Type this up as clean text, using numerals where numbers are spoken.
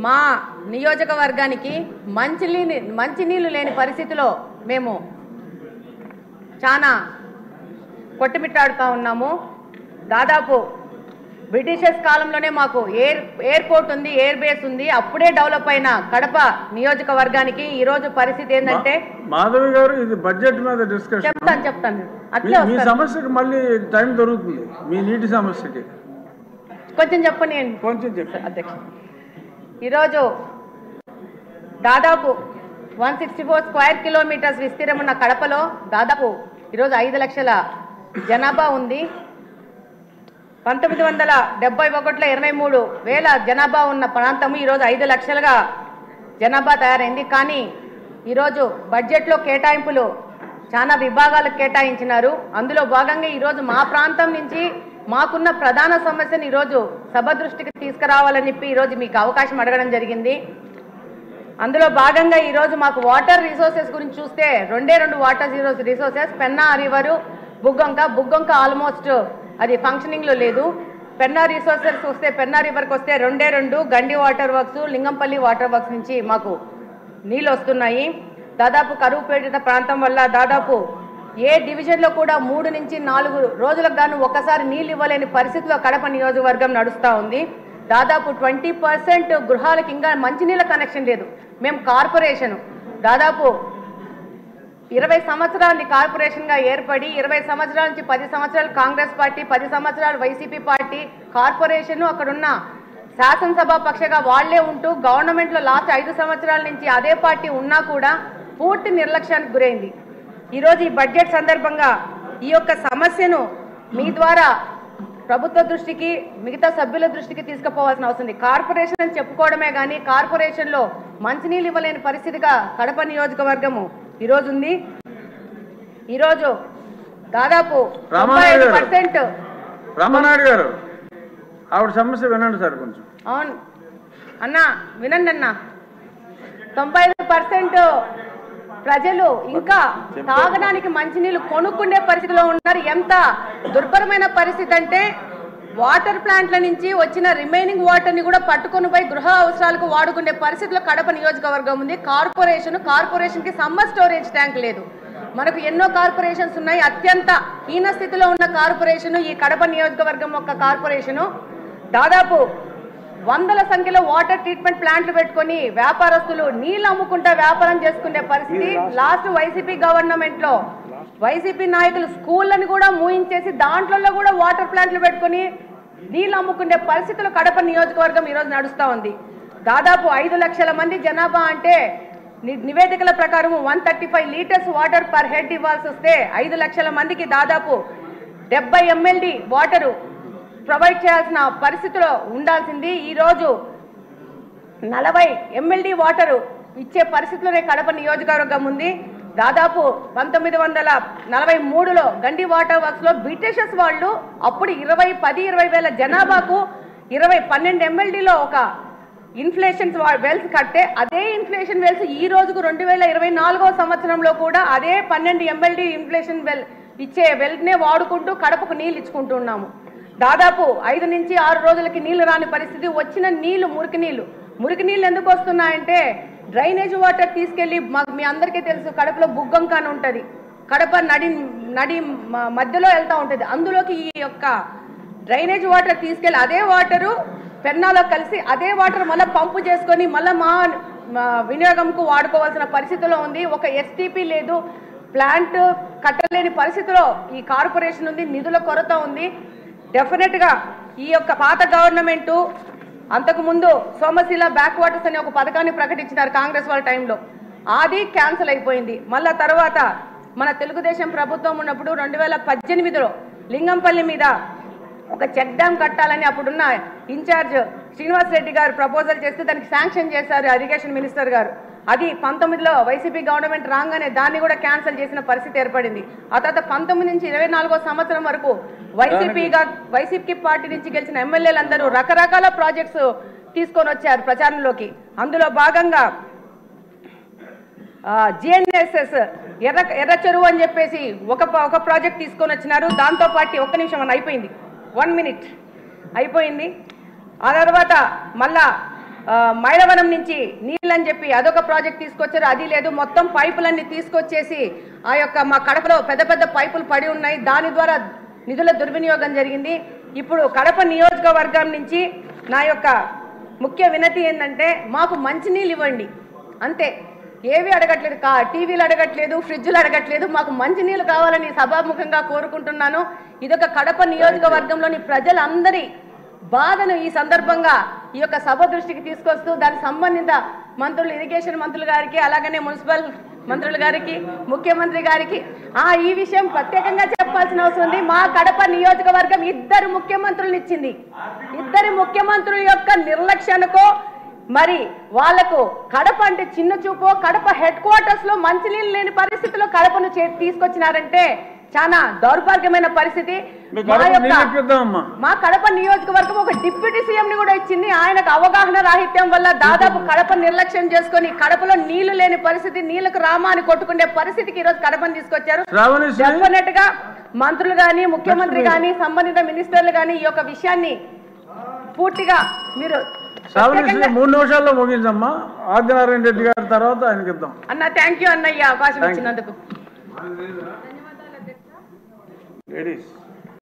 మా నియోజకవర్గానికి మంచినీళ్ళు లేని పరిస్థితిలో మేము చాలా కొట్టుమిట్టాడుతూ ఉన్నాము. దాదాపు బ్రిటిషర్స్ కాలంలోనే మాకు ఎయిర్పోర్ట్ ఉంది, ఎయిర్ బేస్ ఉంది. అప్పుడే డెవలప్ అయిన కడప నియోజకవర్గానికి ఈ రోజు పరిస్థితి ఏంటంటే, మాధవి గారు ఇది బడ్జెట్ మీద డిస్కషన్ చెప్తాను అట్లే మీ సమస్యకి మళ్ళీ టైం దొరుకుతుంది. మీ నీటి సమస్యకి కొంచెం చెప్పండి. కొంచెం చెప్పండి అధ్యక్ష, ఈరోజు దాదాపు 164 స్క్వేర్ కిలోమీటర్స్ విస్తీర్ణం ఉన్న కడపలో దాదాపు ఈరోజు 5 లక్షల జనాభా ఉంది. 1971లో 23,000 జనాభా ఉన్న ప్రాంతము ఈరోజు 5 లక్షలుగా జనాభా తయారైంది. కానీ ఈరోజు బడ్జెట్లో కేటాయింపులు చాలా విభాగాలకు కేటాయించినారు. అందులో భాగంగా ఈరోజు మా ప్రాంతం నుంచి మాకున్న ప్రధాన సమస్యను ఈరోజు సభ దృష్టికి తీసుకురావాలని చెప్పి ఈరోజు మీకు అవకాశం అడగడం జరిగింది. అందులో భాగంగా ఈరోజు మాకు వాటర్ రిసోర్సెస్ గురించి చూస్తే రెండు water resources, Penna river, Buggavanka almost అది ఫంక్షనింగ్లో లేదు. పెన్నా రిసోర్సెస్ వస్తే పెన్నా రివర్కి వస్తే 2 Gandi water works, Lingampally water works నుంచి మాకు నీళ్ళు వస్తున్నాయి. దాదాపు కరువు పీడిత ప్రాంతం వల్ల దాదాపు ఏ డివిజన్లో కూడా 3 నుంచి 4 రోజులకు గాను ఒక్కసారి నీళ్ళు ఇవ్వలేని పరిస్థితిలో కడప నియోజకవర్గం నడుస్తూ ఉంది. దాదాపు 20% గృహాలకు ఇంకా మంచినీళ్ళ కనెక్షన్ లేదు. మేము కార్పొరేషను దాదాపు 20 సంవత్సరాలని కార్పొరేషన్గా ఏర్పడి 20 సంవత్సరాల నుంచి 10 సంవత్సరాలు కాంగ్రెస్ పార్టీ, 10 సంవత్సరాలు వైసీపీ పార్టీ, కార్పొరేషను అక్కడున్న శాసనసభ పక్షగా వాళ్లే ఉంటూ గవర్నమెంట్లో లాస్ట్ 5 సంవత్సరాల నుంచి అదే పార్టీ ఉన్నా కూడా పూర్తి నిర్లక్ష్యానికి గురైంది. ఈరోజు ఈ బడ్జెట్ సందర్భంగా ఈ యొక్క సమస్యను మీ ద్వారా ప్రభుత్వ దృష్టికి, మిగతా సభ్యుల దృష్టికి తీసుకుపోవాల్సిన అవసరం ఉంది. కార్పొరేషన్ అని చెప్పుకోవడమే కానీ కార్పొరేషన్లో మంచినీళ్ళు ఇవ్వలేని పరిస్థితిగా కడప నియోజకవర్గము ఈరోజు ఉంది. ఈరోజు దాదాపు 95% రామనాయుడు గారు ఆవిడ సమస్య వినండి సార్ కొంచెం. అవును అన్నా, వినండి అన్నా. 95% ప్రజలు ఇంకా తాగడానికి మంచినీళ్ళు కొనుక్కునే పరిస్థితిలో ఉన్నారు. ఎంత దుర్భరమైన పరిస్థితి అంటే వాటర్ ప్లాంట్ల నుంచి వచ్చిన రిమైనింగ్ వాటర్ని కూడా పట్టుకొని పోయి గృహ అవసరాలకు వాడుకునే పరిస్థితిలో కడప నియోజకవర్గం ఉంది. కార్పొరేషన్కి సమ్మర్ స్టోరేజ్ ట్యాంక్ లేదు. మనకు ఎన్నో కార్పొరేషన్స్ ఉన్నాయి. అత్యంత హీన స్థితిలో ఉన్న కార్పొరేషను ఈ కడప నియోజకవర్గం యొక్క కార్పొరేషను. దాదాపు 100ల సంఖ్యలో వాటర్ ట్రీట్మెంట్ ప్లాంట్లు పెట్టుకొని వ్యాపారస్తులు నీళ్ళు అమ్ముకుంటా వ్యాపారం చేసుకునే పరిస్థితి. లాస్ట్ వైసీపీ గవర్నమెంట్లో వైసీపీ నాయకులు స్కూళ్ళని కూడా మూయించేసి దాంట్లో కూడా వాటర్ ప్లాంట్లు పెట్టుకొని నీళ్ళు అమ్ముకునే పరిస్థితులు కడప నియోజకవర్గం ఈరోజు నడుస్తూ ఉంది. దాదాపు 5 లక్షల మంది జనాభా అంటే నివేదికల ప్రకారం 135 లీటర్స్ వాటర్ పర్ హెడ్ ఇవ్వాల్సి వస్తే 5 లక్షల మందికి దాదాపు 70 MLD వాటరు ప్రొవైడ్ చేయాల్సిన పరిస్థితిలో ఉండాల్సింది. ఈరోజు 40 MLD వాటరు ఇచ్చే పరిస్థితిలోనే కడప నియోజకవర్గం ఉంది. దాదాపు 1943లో గండి వాటర్ వర్క్స్లో బ్రిటిషర్స్ వాళ్ళు అప్పుడు 20 వేల జనాభాకు 12 MLDలో ఒక ఇన్ఫ్లేషన్ వెల్స్ కట్టే అదే ఇన్ఫ్లేషన్ వెల్స్ ఈ రోజుకు 2024వ సంవత్సరంలో కూడా అదే 12 MLD ఇన్ఫ్లేషన్ వెల్ ఇచ్చే వెల్నే వాడుకుంటూ కడపకు నీళ్ళు ఇచ్చుకుంటున్నాము. దాదాపు 5 నుంచి 6 రోజులకి నీళ్లు రాని పరిస్థితి. వచ్చిన నీళ్లు మురికి నీళ్ళు ఎందుకు వస్తున్నాయంటే డ్రైనేజ్ వాటర్ తీసుకెళ్లి మీ అందరికీ తెలుసు కడపలో బుగ్గొంక అని ఉంటుంది. కడప నడి మధ్యలో వెళ్తూ ఉంటుంది. అందులోకి ఈ యొక్క డ్రైనేజ్ వాటర్ తీసుకెళ్లి అదే వాటరు పెన్నాలో కలిసి అదే వాటర్ మళ్ళీ పంపు చేసుకొని మళ్ళీ మా వినియోగంకు వాడుకోవాల్సిన పరిస్థితిలో ఉంది. ఒక STP లేదు, ప్లాంట్ కట్టలేని పరిస్థితిలో ఈ కార్పొరేషన్ ఉంది. నిధుల కొరత ఉంది. డెఫినెట్గా ఈ యొక్క పాత గవర్నమెంటు అంతకుముందు సోమశిల బ్యాక్ వాటర్స్ అనే ఒక పథకాన్ని ప్రకటించినారు కాంగ్రెస్ వాళ్ళ టైంలో. అది క్యాన్సిల్ అయిపోయింది. మళ్ళా తర్వాత మన తెలుగుదేశం ప్రభుత్వం ఉన్నప్పుడు 2018లో లింగంపల్లి మీద ఒక చెక్ డ్యామ్ కట్టాలని అప్పుడున్న ఇన్ఛార్జ్ శ్రీనివాస్ రెడ్డి గారు ప్రపోజల్ చేస్తే దానికి శాంక్షన్ చేశారు ఇరిగేషన్ మినిస్టర్ గారు. అది 19లో వైసీపీ గవర్నమెంట్ రాగానే దాన్ని కూడా క్యాన్సిల్ చేసిన పరిస్థితి ఏర్పడింది. ఆ తర్వాత 19 నుంచి 24వ సంవత్సరం వరకు వైసీపీ పార్టీ నుంచి గెలిచిన ఎమ్మెల్యేలందరూ రకరకాల ప్రాజెక్ట్స్ తీసుకొని వచ్చారు ప్రచారంలోకి. అందులో భాగంగా GNSS ఎర్ర చెరువు అని చెప్పేసి ఒక ప్రాజెక్ట్ తీసుకొని వచ్చినారు. దాంతో పాటు 1 నిమిషం అని అయిపోయింది, 1 minute అయిపోయింది. ఆ తర్వాత మళ్ళా మైలవనం నుంచి నీళ్ళని చెప్పి అదొక ప్రాజెక్ట్ తీసుకొచ్చారు, అది లేదు. మొత్తం పైపులన్నీ తీసుకొచ్చేసి ఆ యొక్క మా కడపలో పెద్ద పెద్ద పైపులు పడి ఉన్నాయి, దాని ద్వారా నిధుల దుర్వినియోగం జరిగింది. ఇప్పుడు కడప నియోజకవర్గం నుంచి నా యొక్క ముఖ్య వినతి ఏంటంటే మాకు మంచినీళ్ళు ఇవ్వండి అంతే, ఏవి అడగట్లేదు, టీవీలు అడగట్లేదు, ఫ్రిడ్జ్లు అడగట్లేదు, మాకు మంచినీళ్ళు కావాలని సభాముఖంగా కోరుకుంటున్నాను. ఇదొక కడప నియోజకవర్గంలోని ప్రజలందరి బాధను ఈ సందర్భంగా ఈ యొక్క సభ దృష్టికి తీసుకొస్తూ దానికి సంబంధిత మంత్రులు, ఇరిగేషన్ మంత్రులు గారికి, అలాగనే మున్సిపల్ మంత్రులు గారికి, ముఖ్యమంత్రి గారికి ఈ విషయం ప్రత్యేకంగా చెప్పాల్సిన అవసరం ఉంది. మా కడప నియోజకవర్గం 2 ముఖ్యమంత్రులను ఇచ్చింది. 2 ముఖ్యమంత్రుల యొక్క నిర్లక్ష్యానికో మరి వాళ్లకు కడప అంటే చిన్న చూపో, కడప హెడ్ క్వార్టర్స్ లో మంచినీళ్ళు లేని పరిస్థితిలో కడపను తీసుకొచ్చినారంటే చాలా దౌర్భాగ్యమైన పరిస్థితి. మా కడప నియోజకవర్గం ఒక డిప్యూటీ సీఎం ని కూడా ఇచ్చింది. ఆయనకు అవగాహన రాహిత్యం వల్ల దాదాపు కడప నిర్లక్ష్యం చేసుకుని కడపలో నీళ్లు లేని పరిస్థితి, నీళ్లకు రామాని కొట్టుకునే పరిస్థితికి ఈరోజు కడపను తీసుకొచ్చారు. డెఫినెట్ గా మంత్రులు గాని, ముఖ్యమంత్రి గాని, సంబంధిత మినిస్టర్లు గాని ఈ యొక్క విషయాన్ని పూర్తిగా మీరు 3 నిమిషాల్లో ముగించమ్మా. ఆదినారాయణ రెడ్డి గారి తర్వాత ఆయనకి ఇద్దాం. అన్న థ్యాంక్ యూ అన్నయ్య అవకాశం ఇచ్చినందుకు. లేడీస్